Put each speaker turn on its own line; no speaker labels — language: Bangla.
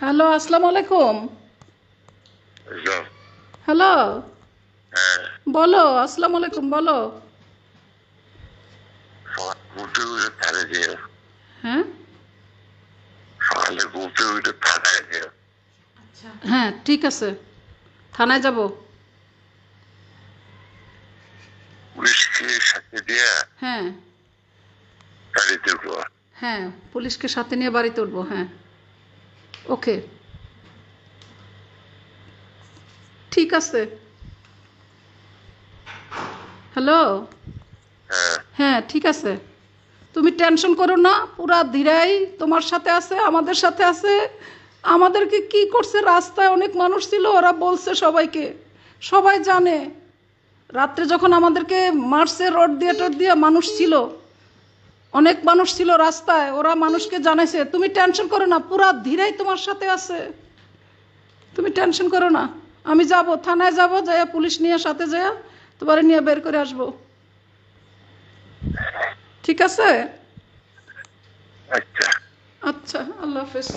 হ্যালো, আসসালামু আলাইকুম।
হ্যালো।
হ্যালো,
হ্যাঁ,
বলো। আসসালামু আলাইকুম, বলো।
সকালে ঘুরতে উঠে থানায় যেও।
হ্যাঁ
সকালে ঘুরতে উঠে থানায় যেও।
হ্যাঁ, ঠিক আছে, থানায় যাব।
পুলিশকে সাথে দিয়ে
হ্যাঁ
গাড়িতে উঠবো।
হ্যাঁ, পুলিশকে সাথে নিয়ে বাড়িতে উঠবো। হ্যাঁ, ওকে, ঠিক আছে। হ্যালো।
হ্যাঁ,
হ্যাঁ, ঠিক আছে। তুমি টেনশন করো না, পুরা ধীরাই তোমার সাথে আছে, আমাদের সাথে আছে। আমাদেরকে কি করছে, রাস্তায় অনেক মানুষ ছিল, ওরা বলছে সবাইকে, সবাই জানে। রাত্রে যখন আমাদেরকে মারছে রড দিয়ে টড দিয়ে, মানুষ ছিল, অনেক মানুষ ছিল রাস্তায়, ওরা মানুষকে জানাইছে। তুমি টেনশন করো না, পুরা ধীরাই তোমার সাথে আছে। তুমি টেনশন করো না। আমি যাব, থানায় যাব, যাইয়া পুলিশ নিয়ে সাথে যাইয়া তোমার নিয়ে বের করে আসবো। ঠিক আছে।
আচ্ছা।
আচ্ছা, আল্লাহ হাফেজ।